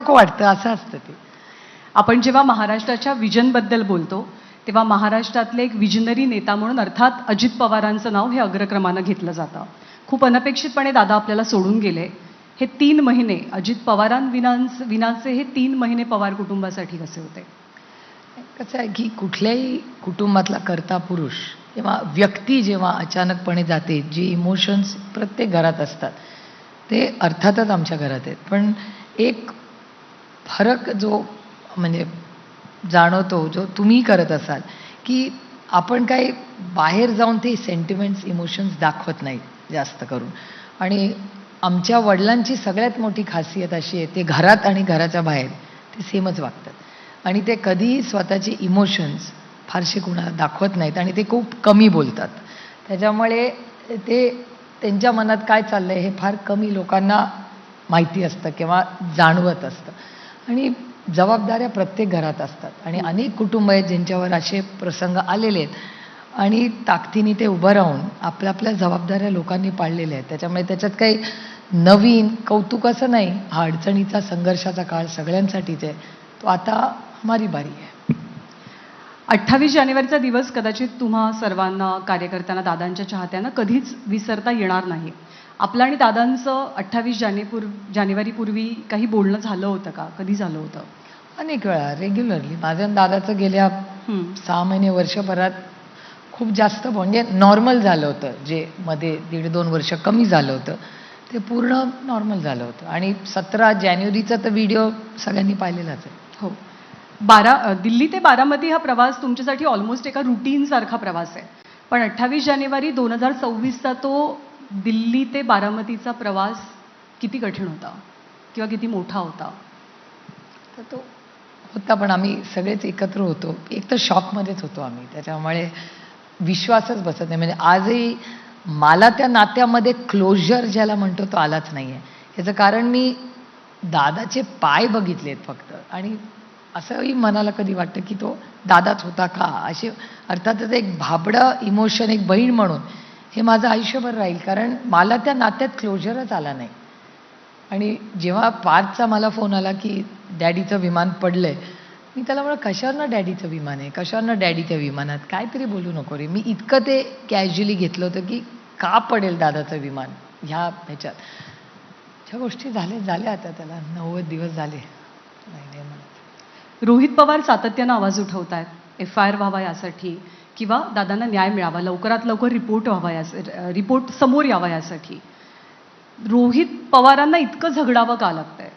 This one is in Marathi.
नको वाटतं असं असतं ते. आपण जेव्हा महाराष्ट्राच्या विजनबद्दल बोलतो तेव्हा महाराष्ट्रातले एक विजनरी नेता म्हणून अर्थात अजित पवारांचं नाव हे अग्रक्रमानं घेतलं जातं. खूप अनपेक्षितपणे दादा आपल्याला सोडून गेले. हे 3 महिने अजित पवारांविनाचे हे 3 महिने पवार कुटुंबासाठी कसे होते? कसं आहे की कुठल्याही कुटुंबातला कर्ता पुरुष किंवा व्यक्ती जेव्हा अचानकपणे जाते, जे इमोशन्स प्रत्येक घरात असतात ते अर्थातच आमच्या घरात आहेत. पण एक फरक जो म्हणजे जाणवतो, जो तुम्ही करत असाल, की आपण काही बाहेर जाऊन ते सेंटिमेंट्स, इमोशन्स दाखवत नाही जास्त करून. आणि आमच्या वडिलांची सगळ्यात मोठी खासियत अशी आहे, ते घरात आणि घराच्या बाहेर ते सेमच वागतात. आणि ते कधीही स्वतःचे इमोशन्स फारसे कुणाला दाखवत नाहीत आणि ते खूप कमी बोलतात. त्याच्यामुळे ते त्यांच्या मनात काय चाललं आहे हे फार कमी लोकांना माहिती असतं किंवा जाणवत असतं. आणि जबाबदाऱ्या प्रत्येक घरात असतात आणि अनेक कुटुंब आहेत ज्यांच्यावर असे प्रसंग आलेले आहेत आणि ताकदीने ते उभं राहून आपल्या आपल्या जबाबदाऱ्या लोकांनी पाळलेल्या आहेत. त्याच्यामुळे त्याच्यात काही नवीन कौतुक असं नाही. हा अडचणीचा संघर्षाचा काळ सगळ्यांसाठीच आहे. तो आता हमारी बारी आहे. 28 जानेवारीचा दिवस कदाचित तुम्हा सर्वांना, कार्यकर्त्यांना, दादांच्या चाहत्यांना कधीच विसरता येणार नाही. आपलं आणि दादांचं 28 जानेवारीपूर्वी काही बोलणं झालं होतं का? कधी झालं होतं? अनेक वेळा रेग्युलरली माझं आणि दादाचं गेल्या 6 महिने वर्षभरात खूप जास्त म्हणजे नॉर्मल झालं होतं. जे मध्ये 1.5-2 वर्ष कमी झालं होतं ते पूर्ण नॉर्मल झालं होतं. आणि 17 जानेवारीचा तर व्हिडिओ सगळ्यांनी पाहिलेलाच आहे. हो. दिल्ली ते बारामती हा प्रवास तुमच्यासाठी ऑलमोस्ट एका रुटीनसारखा प्रवास आहे. पण 28 जानेवारी 2024चा तो दिल्ली ते बारामतीचा प्रवास किती कठीण होता किंवा किती मोठा होता? तर तो होता, पण आम्ही सगळेच एकत्र होतो. एक तर शॉकमध्येच होतो आम्ही. त्याच्यामुळे विश्वासच बसत नाही. म्हणजे आजही मला त्या नात्यामध्ये क्लोजर ज्याला म्हणतो तो आलाच नाही आहे. याचं कारण मी दादाचे पाय बघितलेत फक्त. आणि असंही मनाला कधी वाटतं की तो दादाच होता का, असे अर्थातच एक भाबडं इमोशन एक बहीण म्हणून हे माझं आयुष्यभर राहील. कारण मला त्या नात्यात क्लोजरच आला नाही. आणि जेव्हा पार्थचा मला फोन आला की डॅडीचं विमान पडलंय, मी त्याला म्हणलं कशावरनं डॅडीचं विमान आहे, कशावरनं डॅडी त्या विमानात, काहीतरी बोलू नको रे. मी इतकं ते कॅज्युअली घेतलं होतं की का पडेल दादाचं विमान ह्याच्यात. ज्या गोष्टी झाल्या आता त्याला 90 दिवस झाले. नाही म्हणत. रोहित पवार सातत्यानं आवाज उठवतायत FIR व्हावा यासाठी किंवा दादांना न्याय मिळावा, लवकरात लवकर रिपोर्ट समोर यावा यासाठी. रोहित पवारांना इतकं झगडावं का लागतंय?